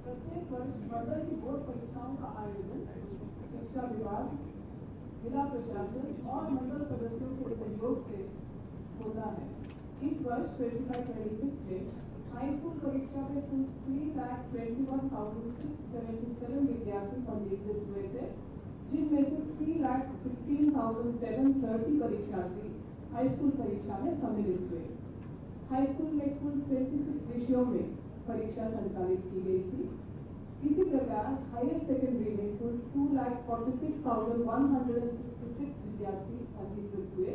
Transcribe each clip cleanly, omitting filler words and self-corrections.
प्रत्येक वर्ष मंडल की बोर्ड परीक्षाओं का आयोजन शिक्षा विभाग, जिला प्रशासन और मंडल सदस्यों के सहयोग से होता है। इस वर्ष 25-26 में हाई स्कूल परीक्षा में कुल 3,21,677 विद्यार्थी पंजीकृत हुए थे, जिनमें से 3,16,730 परीक्षार्थी हाई स्कूल परीक्षा में सम्मिलित हुए। हाई स्कूल में कुल 26 विषयों में परीक्षा संचालित की गई थी। इसी प्रकार हायर सेकेंडरी में कुल 2,46,166 विद्यार्थी पंजीकृत हुए,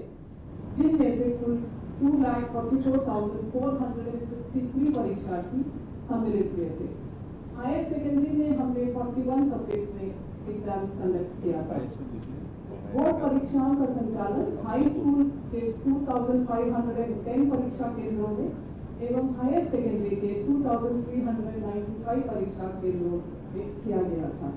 जिनमें से कुल 2,44,453 परीक्षार्थी सम्मिलित हुए थे। हायर सेकेंडरी में हमने 41 सब्जेक्ट्स में एग्जाम कंडक्ट किया था। बोर्ड परीक्षाओं का संचालन हाई स्कूल के 2,510 परीक्षा केंद्रों में एवं हायर सेकेंडरी के 2,395 परीक्षा केंद्रों में किया गया था।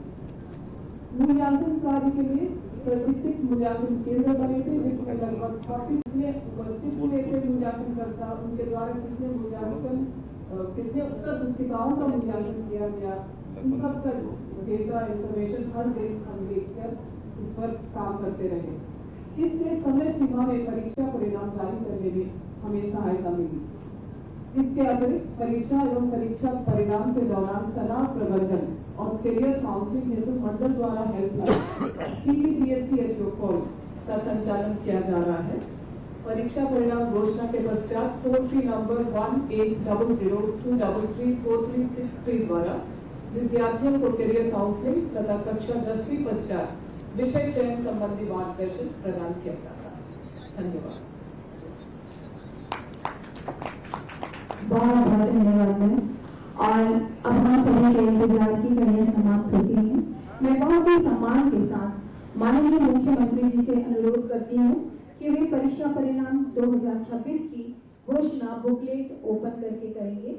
मूल्यांकन कार्य के लिए 36 मूल्यांकन केंद्र बने थे, जिसमें लगभग 40 में उपस्थित हुए थे मूल्यांकनकर्ता। उनके द्वारा कितने उत्तर पुस्तिकाओं का मूल्यांकन किया गया, इन सब का डेटा इंफॉर्मेशन हर दिन हम देखकर इस पर काम करते रहे। इससे समय सीमा में परीक्षा परिणाम जारी करने में हमें सहायता मिली। इसके अतिरिक्त परीक्षा एवं परीक्षा परिणाम के दौरान तनाव प्रबंधन और करियर काउंसलिंग हेतु मंडल द्वारा हेल्पलाइन CTPSC कॉल का संचालन किया जा रहा है। परीक्षा परिणाम घोषणा के पश्चात टोल फ्री नंबर 180023343363 द्वारा विद्यार्थियों को करियर काउंसलिंग तथा कक्षा 10वीं पश्चात विषय चयन संबंधी मार्गदर्शन प्रदान किया जाता है। धन्यवाद। बहुत बहुत धन्यवाद मैम। और अब हम सभी के इंतजार की घड़ियां समाप्त होती हैं। मैं बहुत ही सम्मान के साथ माननीय मुख्यमंत्री जी से अनुरोध करती हूँ कि वे परीक्षा परिणाम 2026 की घोषणा बुकलेट ओपन करके करेंगे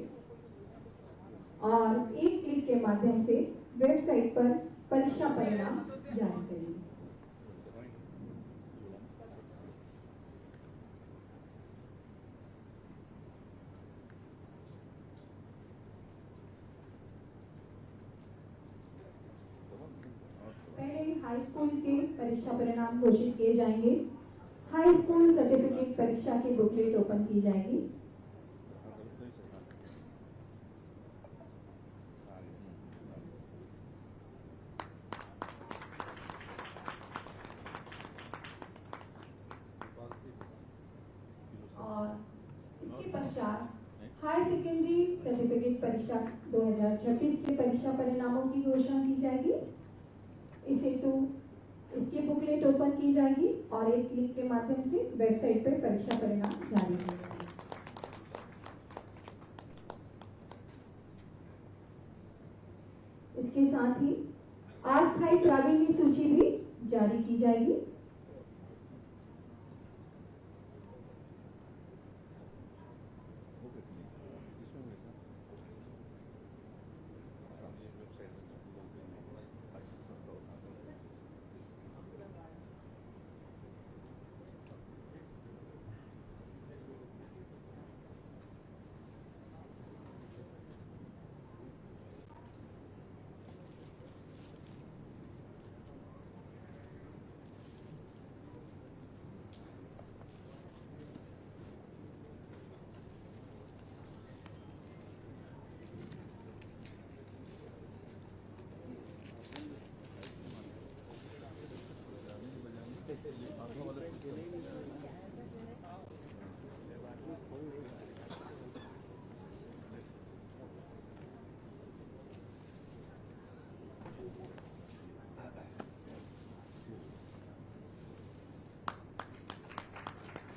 और एक क्लिक के माध्यम से वेबसाइट पर परीक्षा परिणाम जारी करेंगे। पहले हाई स्कूल के परीक्षा परिणाम घोषित किए जाएंगे। हाई स्कूल सर्टिफिकेट परीक्षा की बुकलेट ओपन की जाएगी। और इसके पश्चात हाई सेकेंडरी सर्टिफिकेट परीक्षा 2026 के परीक्षा परिणामों की घोषणा की जाएगी। इस हेतु इसकी बुकलेट ओपन की जाएगी और एक क्लिक के माध्यम से वेबसाइट पर परीक्षा परिणाम जारी किए जाएंगे। इसके साथ ही अस्थायी प्रावीण्य सूची भी जारी की जाएगी।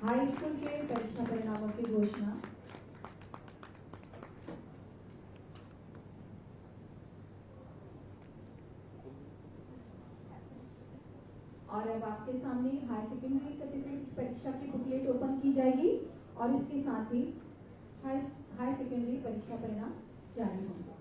हाई स्कूल के परीक्षा परिणामों की घोषणा और अब आपके सामने हाई सेकेंडरी सर्टिफिकेट परीक्षा की बुकलेट ओपन की जाएगी और इसके साथ ही हाई सेकेंडरी परीक्षा परिणाम जारी होंगे।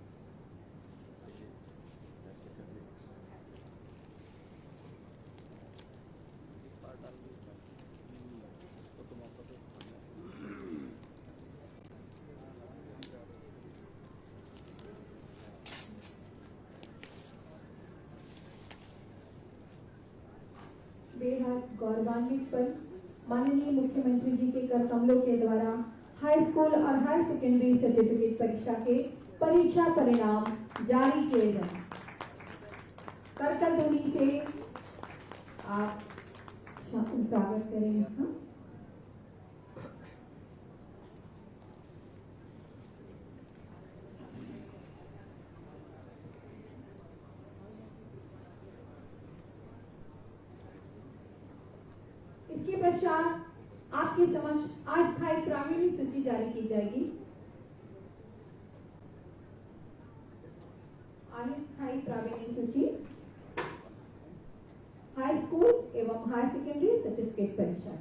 बेहद गौरवान्वित पल माननीय मुख्यमंत्री जी के कर कमलों के द्वारा हाई स्कूल और हायर सेकेंडरी सर्टिफिकेट परीक्षा के परीक्षा परिणाम जारी किए गए। करतल ध्वनि से आप स्वागत करें इसका। इसके पश्चात आपके समक्ष अस्थायी प्रावीण्य सूची जारी की जाएगी। अस्थायी प्रावीण्य सूची हाई स्कूल एवं हायर सेकेंडरी सर्टिफिकेट परीक्षा।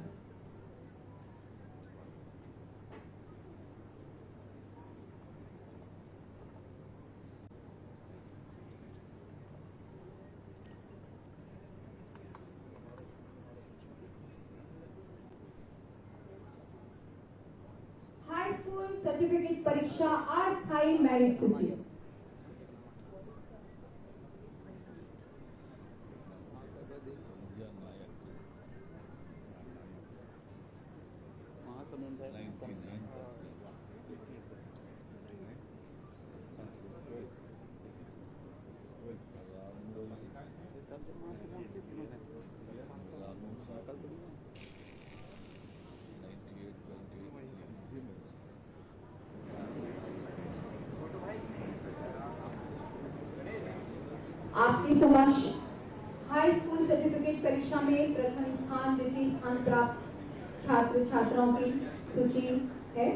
हाई स्कूल सर्टिफिकेट परीक्षा अस्थायी मेरिट सूची। आपके समक्ष हाई स्कूल सर्टिफिकेट परीक्षा में प्रथम स्थान द्वितीय स्थान प्राप्त छात्र छात्राओं की सूची है।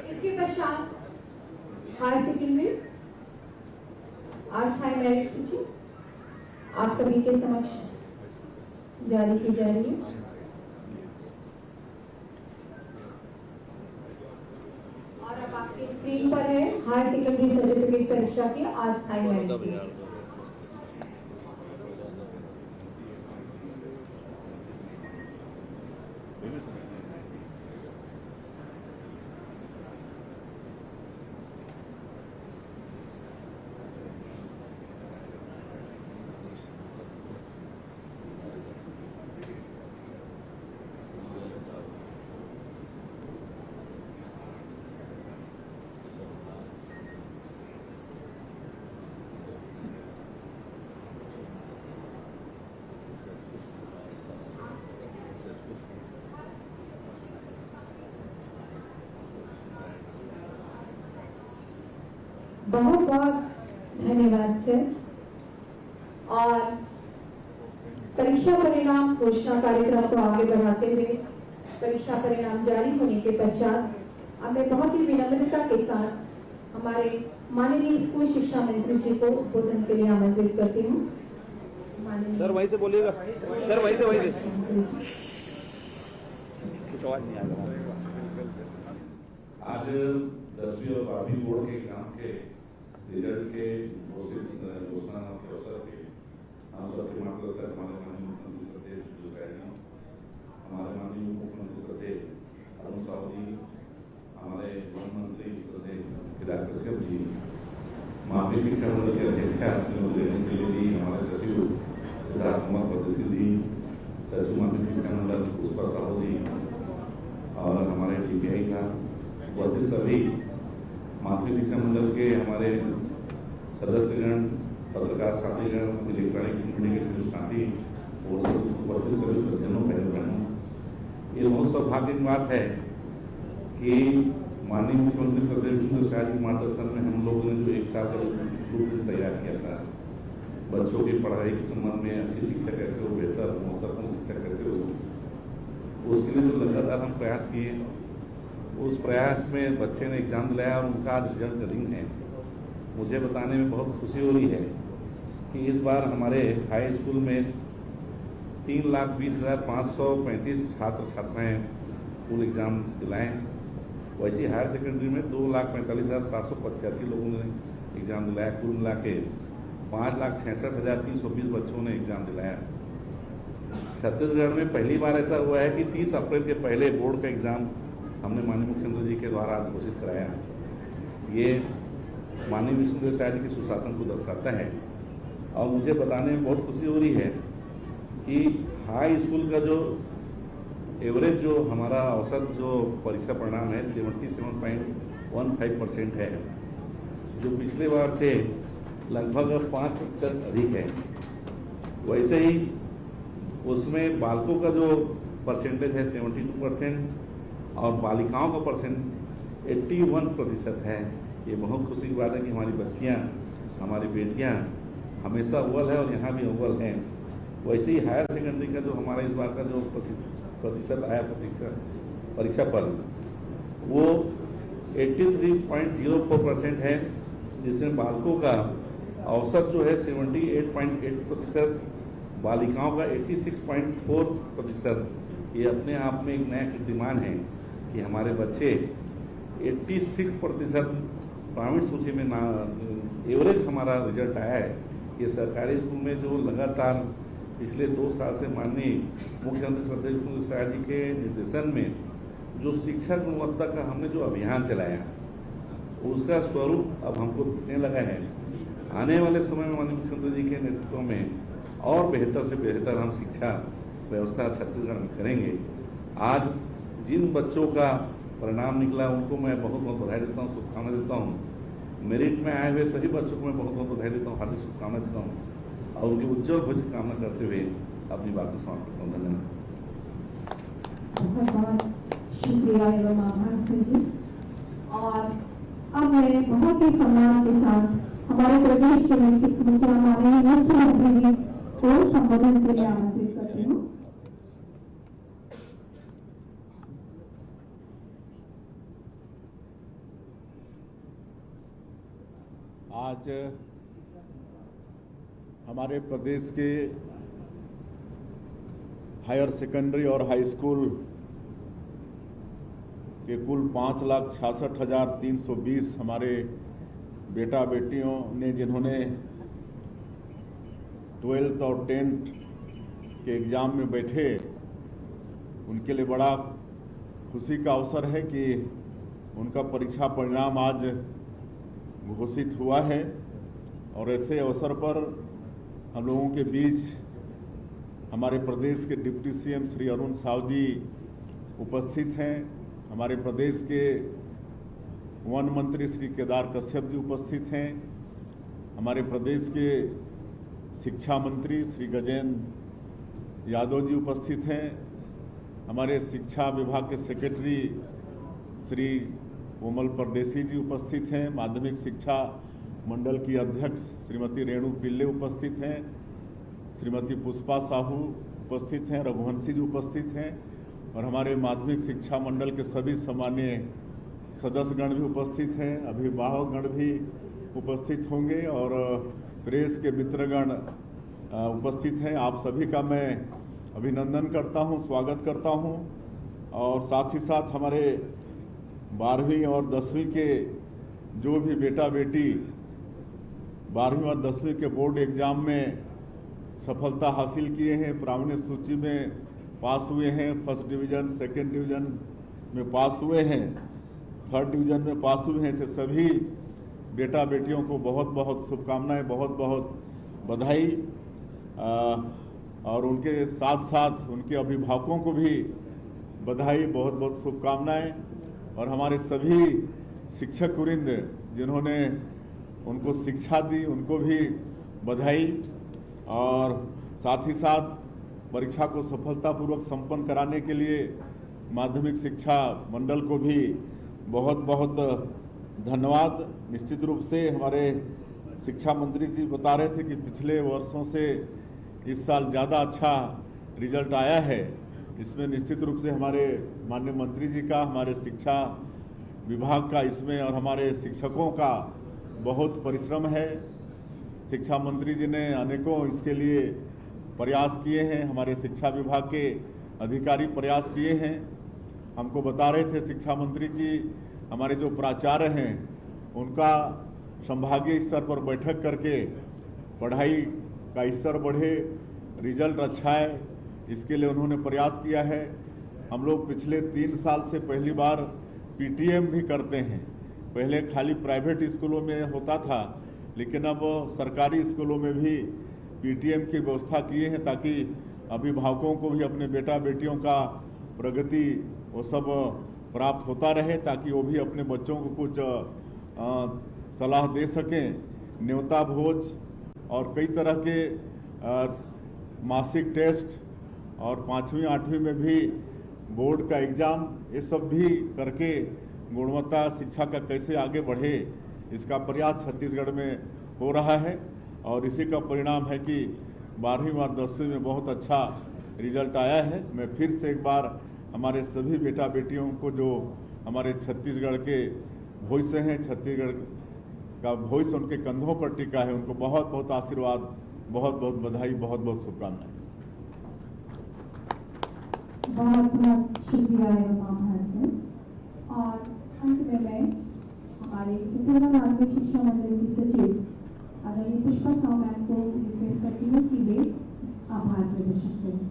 इसके पश्चात हायर सेकेंडरी अस्थायी मेरिट सूची आप सभी के समक्ष जारी की जा रही है। और अब आपके स्क्रीन पर है हायर सेकेंडरी सर्टिफिकेट परीक्षा की अस्थायी मेरिट सूची। बहुत बहुत धन्यवाद सर। और परीक्षा परिणाम घोषणा कार्यक्रम को आगे बढ़ाते हुए परीक्षा परिणाम जारी होने के पश्चात अब मैं बहुत ही विनम्रता के साथ हमारे माननीय स्कूल शिक्षा मंत्री जी को उद्बोधन के लिए आमंत्रित करती हूँ। सर वहीं से बोलिएगा, सर वहीं से कुछ आवाज नहीं आ रहा। आज 10वीं और 12वीं बोर्ड के एग्जाम के रिजल्ट के घोषणा के अवसर पे हम सबके मार्गदर्शक हमारे माननीय मुख्यमंत्री सदैव जो साहब, हमारे माननीय मुख्यमंत्री सदैव अरुण साहू जी, हमारे वन मंत्री सदैव केदार कश्यप जी, माध्यमिक शिक्षा मंडल के अध्यक्षा के लिए हमारे सचिव सिद्धार्थ कुमार परदेसी जी, सचिव माध्यमिक शिक्षा मंडल पुष्पा साहू जी और हमारे टीपीआई का उपस्थित सभी माध्यमिक शिक्षा मंडल के हमारे सदस्यगण, पत्रकार साथीगण, इलेक्ट्रॉनिक कम्युनिकेशन साथी और उपस्थित सभी सज्जनों बहनों, ये बहुत सौभाग्य की बात है कि माननीय मुख्यमंत्री सदैव जी शाह के मार्गदर्शन में हम लोगों ने जो एक साल का रूप तैयार किया था, बच्चों की पढ़ाई के संबंध में अच्छी शिक्षा कैसे हो, बेहतर महत्वपूर्ण शिक्षा कैसे हो, उसके लिए जो लगातार हम प्रयास किए, उस प्रयास में बच्चे ने एग्जाम दिलाया और उनका रिजल्ट दिन है। मुझे बताने में बहुत खुशी हो रही है कि इस बार हमारे हाई स्कूल में 3,20,535 छात्र छात्राएँ स्कूल एग्ज़ाम दिलाएँ। वैसे हायर सेकेंडरी में 2,45,785 लोगों ने एग्ज़ाम दिलाया। कुल मिला के 5,66,320 बच्चों ने एग्ज़ाम दिलाया। छत्तीसगढ़ में पहली बार ऐसा हुआ है कि 30 अप्रैल के पहले बोर्ड का एग्ज़ाम हमने माननीय मुख्यमंत्री जी के द्वारा आज घोषित कराया। ये माननीय विष्णुदेव साय जी के सुशासन को दर्शाता है और मुझे बताने में बहुत खुशी हो रही है कि हाई स्कूल का जो एवरेज जो हमारा औसत जो परीक्षा परिणाम है 77.15% है, जो पिछले बार से लगभग 5% अधिक है। वैसे ही उसमें बालकों का जो परसेंटेज है 72% और बालिकाओं का परसेंट 81% है। ये बहुत खुशी की बात है कि हमारी बच्चियाँ, हमारी बेटियाँ हमेशा अव्वल है और यहाँ भी अव्वल हैं। वैसे ही हायर सेकेंडरी का जो हमारा इस बार का जो प्रतिशत आया परीक्षा पर, वो 83.04% है, जिसमें बालकों का औसत जो है 78.8%, बालिकाओं का 86.4%। ये अपने आप में एक नया कीर्तिमान है कि हमारे बच्चे 86% प्राइवेट सूची में एवरेज हमारा रिजल्ट आया है। ये सरकारी स्कूल में जो लगातार पिछले 2 साल से माननीय मुख्यमंत्री श्री विष्णुदेव साय जी के निर्देशन में जो शिक्षा गुणवत्ता का हमने जो अभियान चलाया, उसका स्वरूप अब हमको दिखने लगा है। आने वाले समय में माननीय मुख्यमंत्री जी के नेतृत्व में और बेहतर से बेहतर हम शिक्षा व्यवस्था छत्तीसगढ़ में करेंगे। आज जिन बच्चों का परिणाम निकला उनको मैं बहुत बहुत बधाई देता हूँ, शुभकामना देता हूँ। मेरिट में आए हुए सभी बच्चों को मैं बहुत बहुत बधाई देता हूँ, हार्दिक शुभकामना देता हूँ और उनकी उज्जवल भविष्य की कामना करते हुए अपनी बात को समाप्त करता हूँ। धन्यवाद। बहुत बहुत शुक्रिया एवं आभार सिंह जी। और अब मैं बहुत ही सम्मान के साथ हमारे प्रदेश के माननीय मुख्यमंत्री जी को संबोधन के लिए आमंत्रित करती हूँ। आज हमारे प्रदेश के हायर सेकेंडरी और हाई स्कूल के कुल 5,66,320 हमारे बेटा बेटियों ने जिन्होंने 12th और 10th के एग्ज़ाम में बैठे, उनके लिए बड़ा खुशी का अवसर है कि उनका परीक्षा परिणाम आज घोषित हुआ है। और ऐसे अवसर पर हम लोगों के बीच हमारे प्रदेश के डिप्टी सीएम श्री अरुण साव जी उपस्थित हैं। हमारे प्रदेश के वन मंत्री श्री केदार कश्यप जी उपस्थित हैं। हमारे प्रदेश के शिक्षा मंत्री श्री गजेंद्र यादव जी उपस्थित हैं। हमारे शिक्षा विभाग के सेक्रेटरी श्री कोमल परदेसी जी उपस्थित हैं। माध्यमिक शिक्षा मंडल की अध्यक्ष श्रीमती रेणु पिल्ले उपस्थित हैं। श्रीमती पुष्पा साहू उपस्थित हैं। रघुवंशी जी उपस्थित हैं और हमारे माध्यमिक शिक्षा मंडल के सभी सम्मान्य सदस्यगण भी उपस्थित हैं। अभिभावकगण भी उपस्थित होंगे और प्रेस के मित्रगण उपस्थित हैं। आप सभी का मैं अभिनंदन करता हूं, स्वागत करता हूं। और साथ ही साथ हमारे 12वीं और 10वीं के जो भी बेटा बेटी 12वीं और 10वीं के बोर्ड एग्जाम में सफलता हासिल किए हैं, प्रावीण्य सूची में पास हुए हैं, फर्स्ट डिवीज़न, सेकंड डिवीज़न में पास हुए हैं, थर्ड डिवीज़न में पास हुए हैं, ऐसे सभी बेटा बेटियों को बहुत बहुत शुभकामनाएं, बहुत बहुत बधाई। और उनके साथ साथ उनके अभिभावकों को भी बधाई, बहुत बहुत शुभकामनाएं। और हमारे सभी शिक्षक वृंद जिन्होंने उनको शिक्षा दी, उनको भी बधाई। और साथ ही साथ परीक्षा को सफलतापूर्वक संपन्न कराने के लिए माध्यमिक शिक्षा मंडल को भी बहुत बहुत धन्यवाद। निश्चित रूप से हमारे शिक्षा मंत्री जी बता रहे थे कि पिछले वर्षों से इस साल ज़्यादा अच्छा रिजल्ट आया है। इसमें निश्चित रूप से हमारे माननीय मंत्री जी का, हमारे शिक्षा विभाग का इसमें और हमारे शिक्षकों का बहुत परिश्रम है। शिक्षा मंत्री जी ने अनेकों इसके लिए प्रयास किए हैं, हमारे शिक्षा विभाग के अधिकारी प्रयास किए हैं। हमको बता रहे थे शिक्षा मंत्री की हमारे जो प्राचार्य हैं उनका संभागीय स्तर पर बैठक करके पढ़ाई का स्तर बढ़े, रिजल्ट अच्छा है, इसके लिए उन्होंने प्रयास किया है। हम लोग पिछले 3 साल से पहली बार पीटीएम भी करते हैं। पहले खाली प्राइवेट स्कूलों में होता था, लेकिन अब सरकारी स्कूलों में भी पीटीएम की व्यवस्था किए हैं ताकि अभिभावकों को भी अपने बेटा बेटियों का प्रगति वो सब प्राप्त होता रहे, ताकि वो भी अपने बच्चों को कुछ सलाह दे सकें। न्योता भोज और कई तरह के मासिक टेस्ट और 5वीं 8वीं में भी बोर्ड का एग्ज़ाम, ये सब भी करके गुणवत्ता शिक्षा का कैसे आगे बढ़े, इसका प्रयास छत्तीसगढ़ में हो रहा है। और इसी का परिणाम है कि 12वीं और 10वीं में बहुत अच्छा रिजल्ट आया है। मैं फिर से एक बार हमारे सभी बेटा बेटियों को, जो हमारे छत्तीसगढ़ के भविष्य हैं, छत्तीसगढ़ का भविष्य उनके कंधों पर टिका है, उनको बहुत बहुत आशीर्वाद, बहुत बहुत बधाई, बहुत बहुत शुभकामनाएं। बहुत बहुत शुक्रिया है महाभारत से। और अंत में मैं हमारे छत्तीसगढ़ माध्यमिक शिक्षा मंडल की सचिव आदरणीय पुष्पा साहू मैम को रिक्वेस्ट करती हूँ कि वे आभार प्रदर्शन करें।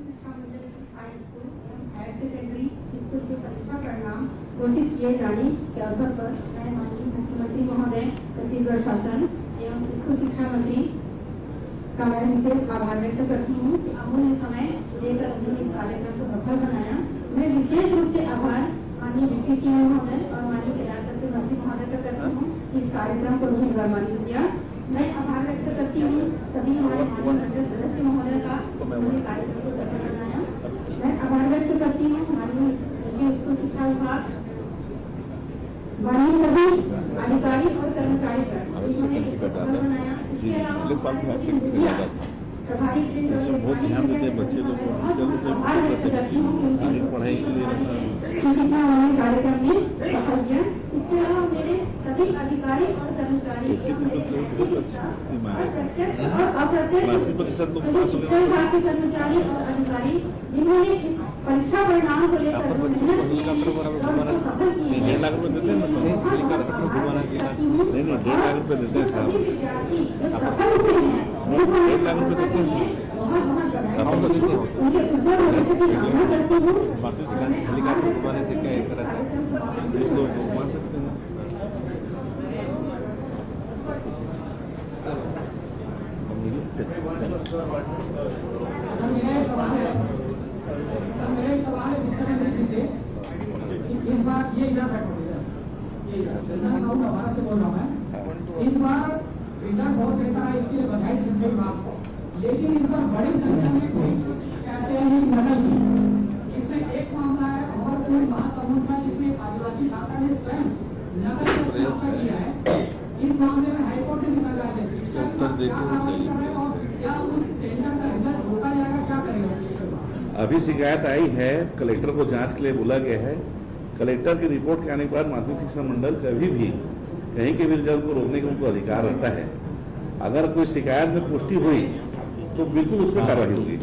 शिक्षा मंडल हाई स्कूल एवं हायर सेकेंडरी स्कूल के परीक्षा परिणाम घोषित किए जाने के अवसर पर मैं माननीय मुख्यमंत्री महोदय, छत्तीसगढ़ शासन एवं स्कूल शिक्षा मंत्री का मैं विशेष आभार व्यक्त करती हूँ कि अमूल्य समय देकर उन्होंने इस कार्यक्रम को सफल बनाया। मैं विशेष रूप से आभार माननीय डिप्टी सीएम महोदय और माननीय केदार सिंह मंत्री महोदय का करती हूँ, इस कार्यक्रम को उन्होंने सम्मानित किया। मैं आभार व्यक्त करती हूँ सभी हमारे माननीय सदस्य महोदय का, उन्होंने कार्यक्रम को सफल बनाया। मैं आभार व्यक्त करती हूँ माननीय स्कूल शिक्षा विभाग, माननीय सभी अधिकारी और कर्मचारी का, जिन्होंने इसको सफल बनाया। इसके अलावा प्रभारी बहुत ध्यान देते हैं बच्चे लोग को, आभार व्यक्त करती हूँ पढ़ाई के लिए कितना उन्होंने कार्यक्रम में सफल किया। इसके अलावा मेरे सभी अधिकारी और कर्मचारी और अप्रत्यक्ष शिक्षा विभाग के कर्मचारी और अधिकारी, जिन्होंने इस परीक्षा परिणाम को लेकर मेहनत की और उसको सफल किए। 1.5 लाख रुपए देते हैं, नहीं 1.5 लाख रुपए देते हैं साहब, सभी विद्यार्थी जो सफल हुए हैं 1.5 लाख रुपए देते हैं, बहुत बहुत बधाई, उनके उज्जवल भविष्य की कामना करती हूँ। हेलीकॉप्टर घुमाने से क्या एक तरह से लोग घुमा सकते हैं। मेरे सवाल है शिक्षा मंत्री से, इस बार ये इधर बैठो, भारत से बोल रहा हूँ मैं। इस बार रिजल्ट बहुत बेहतर है, इसके लिए बधाई शिक्षा विभाग को। लेकिन इस बार बड़ी संख्या में कहते हैं नकल की। इसमें एक मामला है भगवतपुर महासमुंद का, जिसमें आदिवासी छात्रा ने स्वयं नकल का खुलासा किया है। इस मामले में हाईकोर्ट ने सलाह दी, शिक्षा क्या उस सेंटर का रिजल्ट रोका जाएगा, क्या करेगा? अभी शिकायत आई है, कलेक्टर को जांच के लिए बोला गया है। कलेक्टर की रिपोर्ट के आने के बाद माध्यमिक शिक्षा मंडल कभी भी कहीं के भी रिजल्ट को रोकने का उनको अधिकार रहता है। अगर कोई शिकायत में पुष्टि हुई तो बिल्कुल उस पर कार्रवाई होगी।